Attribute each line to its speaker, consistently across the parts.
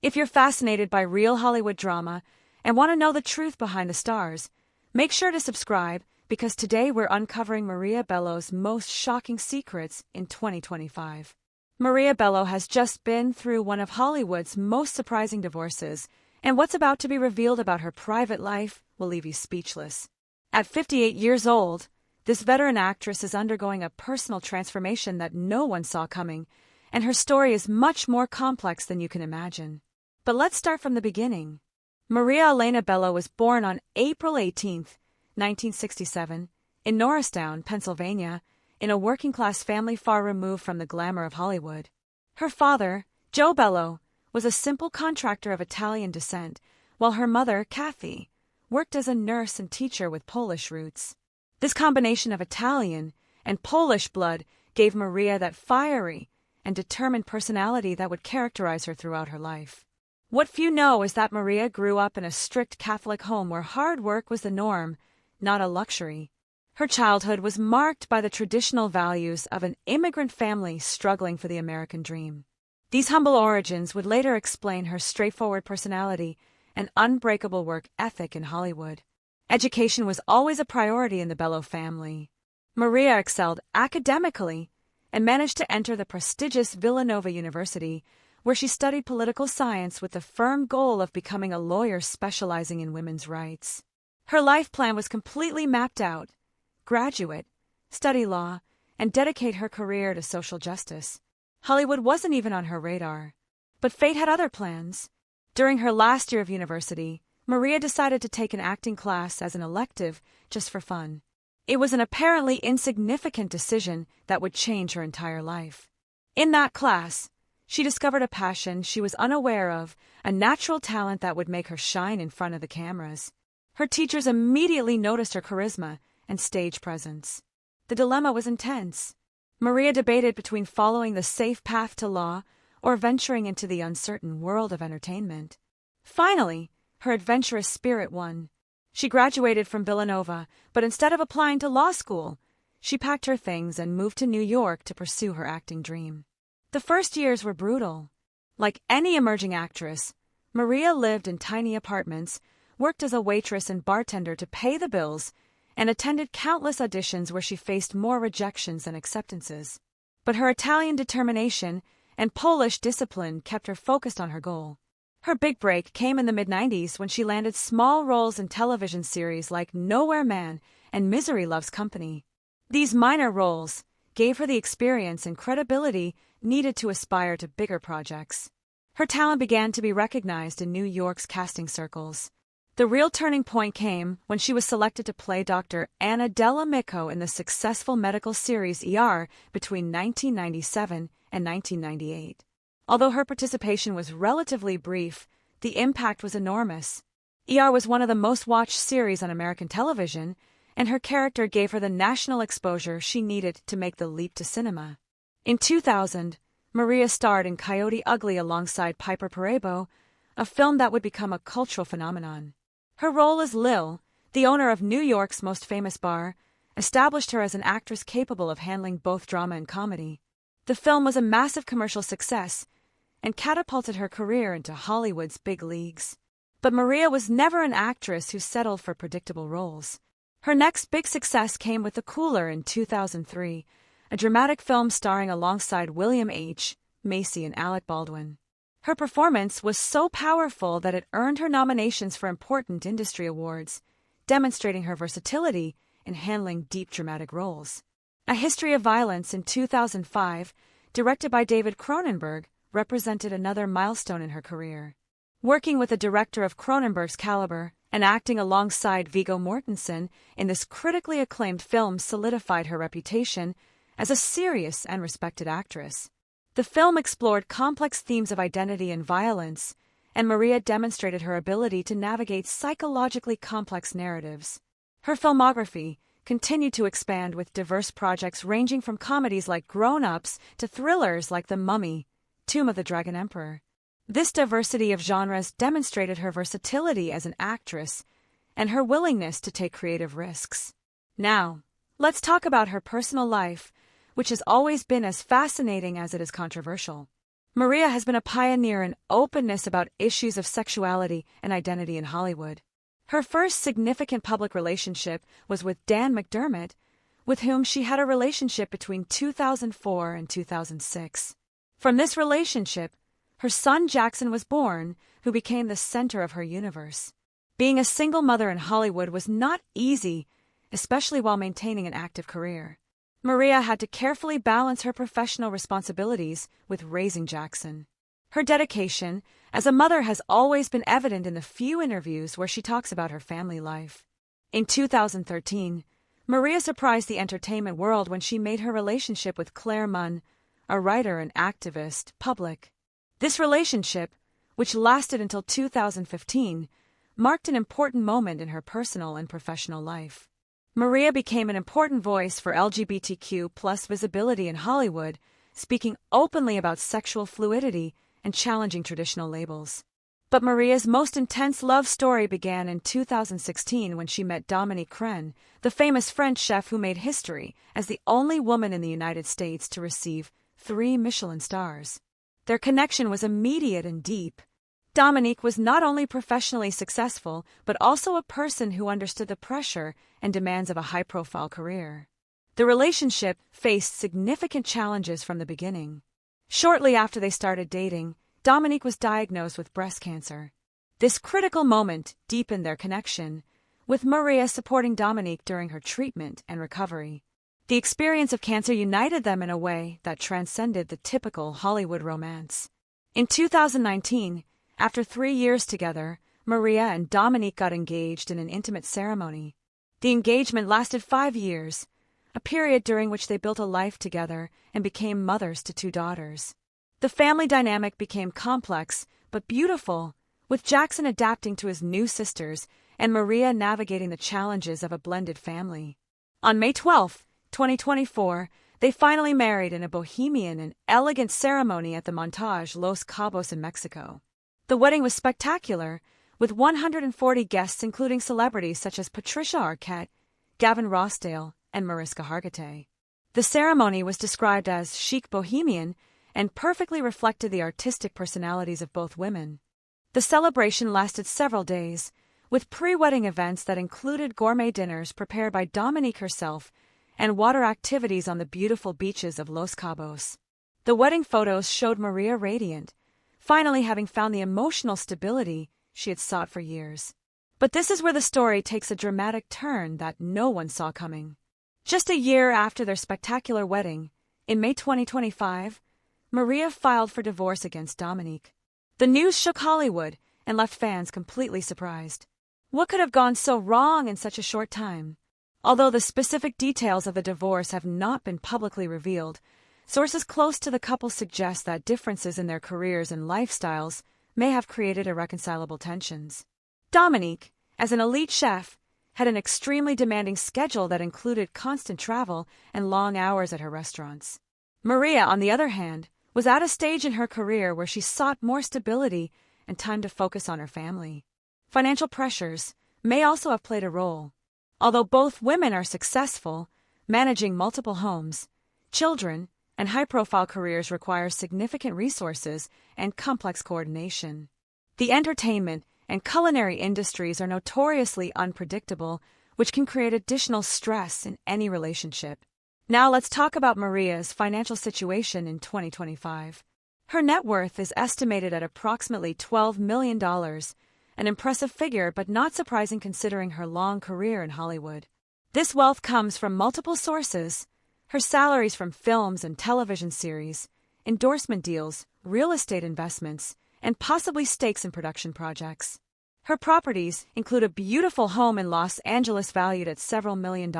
Speaker 1: If you're fascinated by real Hollywood drama and want to know the truth behind the stars, make sure to subscribe because today we're uncovering Maria Bello's most shocking secrets in 2025. Maria Bello has just been through one of Hollywood's most surprising divorces, and what's about to be revealed about her private life will leave you speechless. At 58 years old, this veteran actress is undergoing a personal transformation that no one saw coming, and her story is much more complex than you can imagine. But let's start from the beginning. Maria Elena Bello was born on April 18, 1967, in Norristown, Pennsylvania, in a working-class family far removed from the glamour of Hollywood. Her father, Joe Bello, was a simple contractor of Italian descent, while her mother, Kathy, worked as a nurse and teacher with Polish roots. This combination of Italian and Polish blood gave Maria that fiery and determined personality that would characterize her throughout her life. What few know is that Maria grew up in a strict Catholic home where hard work was the norm, not a luxury. Her childhood was marked by the traditional values of an immigrant family struggling for the American dream. These humble origins would later explain her straightforward personality and unbreakable work ethic in Hollywood. Education was always a priority in the Bello family. Maria excelled academically and managed to enter the prestigious Villanova University, where she studied political science with the firm goal of becoming a lawyer specializing in women's rights. Her life plan was completely mapped out: graduate, study law, and dedicate her career to social justice. Hollywood wasn't even on her radar. But fate had other plans. During her last year of university, Maria decided to take an acting class as an elective just for fun. It was an apparently insignificant decision that would change her entire life. In that class, she discovered a passion she was unaware of, a natural talent that would make her shine in front of the cameras. Her teachers immediately noticed her charisma and stage presence. The dilemma was intense. Maria debated between following the safe path to law or venturing into the uncertain world of entertainment. Finally, her adventurous spirit won. She graduated from Villanova, but instead of applying to law school, she packed her things and moved to New York to pursue her acting dream. The first years were brutal. Like any emerging actress, Maria lived in tiny apartments, worked as a waitress and bartender to pay the bills, and attended countless auditions where she faced more rejections than acceptances. But her Italian determination and Polish discipline kept her focused on her goal. Her big break came in the mid-90s when she landed small roles in television series like Nowhere Man and Misery Loves Company. These minor roles gave her the experience and credibility needed to aspire to bigger projects. Her talent began to be recognized in New York's casting circles. The real turning point came when she was selected to play Dr. Anna Delamico in the successful medical series ER between 1997 and 1998. Although her participation was relatively brief, the impact was enormous. ER was one of the most watched series on American television, and her character gave her the national exposure she needed to make the leap to cinema. In 2000, Maria starred in Coyote Ugly alongside Piper Perabo, a film that would become a cultural phenomenon. Her role as Lil, the owner of New York's most famous bar, established her as an actress capable of handling both drama and comedy. The film was a massive commercial success and catapulted her career into Hollywood's big leagues. But Maria was never an actress who settled for predictable roles. Her next big success came with The Cooler in 2003, a dramatic film starring alongside William H. Macy and Alec Baldwin. Her performance was so powerful that it earned her nominations for important industry awards, demonstrating her versatility in handling deep dramatic roles. A History of Violence in 2005, directed by David Cronenberg, represented another milestone in her career. Working with a director of Cronenberg's caliber and acting alongside Viggo Mortensen in this critically acclaimed film solidified her reputation as a serious and respected actress. The film explored complex themes of identity and violence, and Maria demonstrated her ability to navigate psychologically complex narratives. Her filmography continued to expand with diverse projects ranging from comedies like Grown Ups to thrillers like The Mummy, Tomb of the Dragon Emperor. This diversity of genres demonstrated her versatility as an actress and her willingness to take creative risks. Now, let's talk about her personal life, which has always been as fascinating as it is controversial. Maria has been a pioneer in openness about issues of sexuality and identity in Hollywood. Her first significant public relationship was with Dan McDermott, with whom she had a relationship between 2004 and 2006. From this relationship, her son Jackson was born, who became the center of her universe. Being a single mother in Hollywood was not easy, especially while maintaining an active career. Maria had to carefully balance her professional responsibilities with raising Jackson. Her dedication as a mother has always been evident in the few interviews where she talks about her family life. In 2013, Maria surprised the entertainment world when she made her relationship with Claire Munn, a writer and activist, public. This relationship, which lasted until 2015, marked an important moment in her personal and professional life. Maria became an important voice for LGBTQ+ visibility in Hollywood, speaking openly about sexual fluidity and challenging traditional labels. But Maria's most intense love story began in 2016 when she met Dominique Crenn, the famous French chef who made history as the only woman in the United States to receive 3 Michelin stars. Their connection was immediate and deep. Dominique was not only professionally successful, but also a person who understood the pressure and demands of a high-profile career. The relationship faced significant challenges from the beginning. Shortly after they started dating, Dominique was diagnosed with breast cancer. This critical moment deepened their connection, with Maria supporting Dominique during her treatment and recovery. The experience of cancer united them in a way that transcended the typical Hollywood romance. In 2019, after 3 years together, Maria and Dominique got engaged in an intimate ceremony. The engagement lasted 5 years, a period during which they built a life together and became mothers to 2 daughters. The family dynamic became complex but beautiful, with Jackson adapting to his new sisters and Maria navigating the challenges of a blended family. On May 12, 2024, they finally married in a bohemian and elegant ceremony at the Montage Los Cabos in Mexico. The wedding was spectacular, with 140 guests including celebrities such as Patricia Arquette, Gavin Rossdale, and Mariska Hargitay. The ceremony was described as chic bohemian and perfectly reflected the artistic personalities of both women. The celebration lasted several days, with pre-wedding events that included gourmet dinners prepared by Dominique herself and water activities on the beautiful beaches of Los Cabos. The wedding photos showed Maria radiant, finally having found the emotional stability she had sought for years. But this is where the story takes a dramatic turn that no one saw coming. Just a year after their spectacular wedding, in May 2025, Maria filed for divorce against Dominique. The news shook Hollywood and left fans completely surprised. What could have gone so wrong in such a short time? Although the specific details of the divorce have not been publicly revealed, sources close to the couple suggest that differences in their careers and lifestyles may have created irreconcilable tensions. Dominique, as an elite chef, had an extremely demanding schedule that included constant travel and long hours at her restaurants. Maria, on the other hand, was at a stage in her career where she sought more stability and time to focus on her family. Financial pressures may also have played a role. Although both women are successful, managing multiple homes, children, and high-profile careers require significant resources and complex coordination. The entertainment and culinary industries are notoriously unpredictable, which can create additional stress in any relationship. Now let's talk about Maria's financial situation in 2025. Her net worth is estimated at approximately $12 million, an impressive figure but not surprising considering her long career in Hollywood. This wealth comes from multiple sources: her salaries from films and television series, endorsement deals, real estate investments, and possibly stakes in production projects. Her properties include a beautiful home in Los Angeles valued at several $1 million,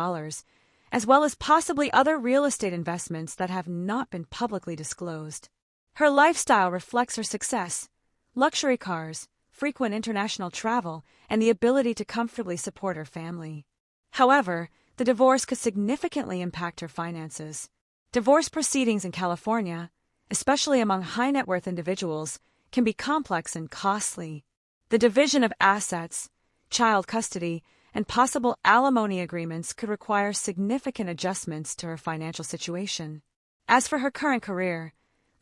Speaker 1: as well as possibly other real estate investments that have not been publicly disclosed. Her lifestyle reflects her success: luxury cars, frequent international travel, and the ability to comfortably support her family. However, the divorce could significantly impact her finances. Divorce proceedings in California, especially among high-net-worth individuals, can be complex and costly. The division of assets, child custody, and possible alimony agreements could require significant adjustments to her financial situation. As for her current career,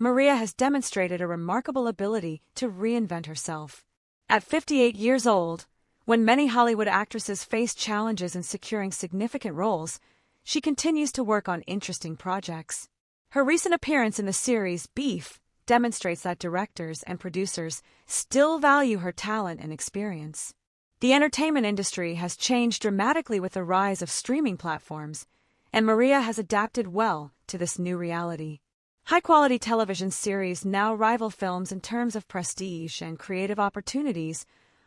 Speaker 1: Maria has demonstrated a remarkable ability to reinvent herself. At 58 years old, when many Hollywood actresses face challenges in securing significant roles, she continues to work on interesting projects. Her recent appearance in the series Beef demonstrates that directors and producers still value her talent and experience. The entertainment industry has changed dramatically with the rise of streaming platforms, and Maria has adapted well to this new reality. High-quality television series now rival films in terms of prestige and creative opportunities,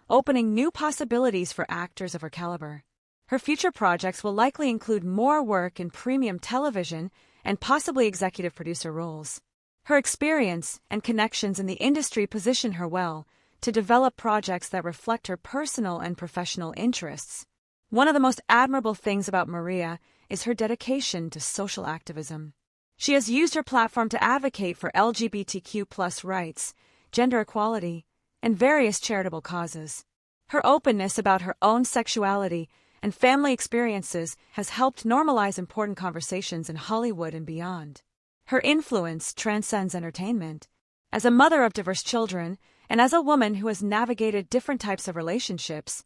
Speaker 1: opening new possibilities for actors of her caliber. Her future projects will likely include more work in premium television and possibly executive producer roles. Her experience and connections in the industry position her well to develop projects that reflect her personal and professional interests. One of the most admirable things about Maria is her dedication to social activism. She has used her platform to advocate for LGBTQ+ rights, gender equality, and various charitable causes. Her openness about her own sexuality and family experiences has helped normalize important conversations in Hollywood and beyond. Her influence transcends entertainment. As a mother of diverse children, and as a woman who has navigated different types of relationships,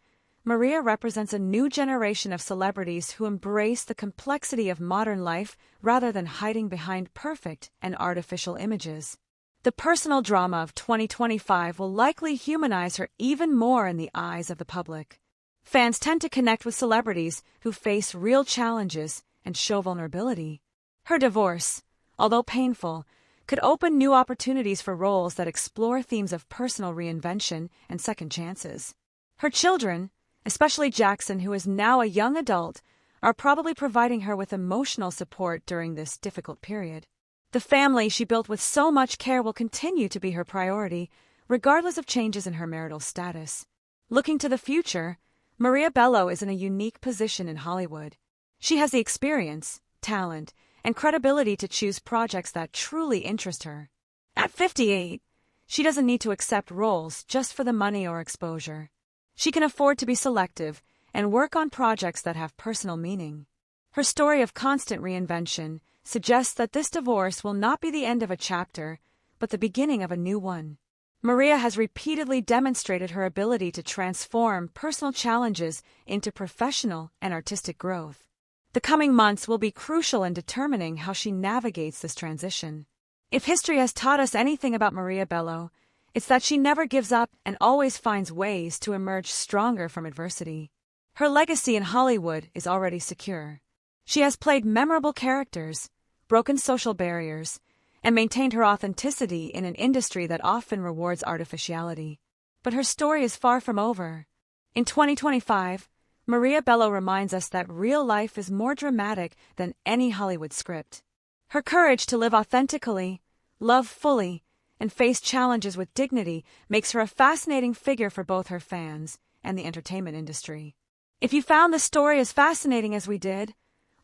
Speaker 1: Maria represents a new generation of celebrities who embrace the complexity of modern life rather than hiding behind perfect and artificial images. The personal drama of 2025 will likely humanize her even more in the eyes of the public. Fans tend to connect with celebrities who face real challenges and show vulnerability. Her divorce, although painful, could open new opportunities for roles that explore themes of personal reinvention and second chances. Her children, especially Jackson, who is now a young adult, are probably providing her with emotional support during this difficult period. The family she built with so much care will continue to be her priority, regardless of changes in her marital status. Looking to the future, Maria Bello is in a unique position in Hollywood. She has the experience, talent, and credibility to choose projects that truly interest her. At 58, she doesn't need to accept roles just for the money or exposure. She can afford to be selective and work on projects that have personal meaning. Her story of constant reinvention suggests that this divorce will not be the end of a chapter, but the beginning of a new one. Maria has repeatedly demonstrated her ability to transform personal challenges into professional and artistic growth. The coming months will be crucial in determining how she navigates this transition. If history has taught us anything about Maria Bello, it's that she never gives up and always finds ways to emerge stronger from adversity. Her legacy in Hollywood is already secure. She has played memorable characters, broken social barriers, and maintained her authenticity in an industry that often rewards artificiality. But her story is far from over. In 2025, Maria Bello reminds us that real life is more dramatic than any Hollywood script. Her courage to live authentically, love fully, and face challenges with dignity makes her a fascinating figure for both her fans and the entertainment industry. If you found the story as fascinating as we did,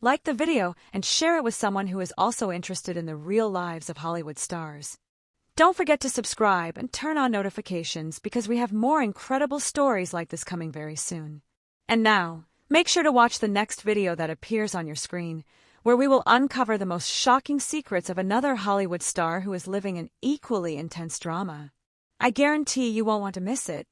Speaker 1: like the video and share it with someone who is also interested in the real lives of Hollywood stars. Don't forget to subscribe and turn on notifications because we have more incredible stories like this coming very soon. And now, make sure to watch the next video that appears on your screen, where we will uncover the most shocking secrets of another Hollywood star who is living an equally intense drama. I guarantee you won't want to miss it.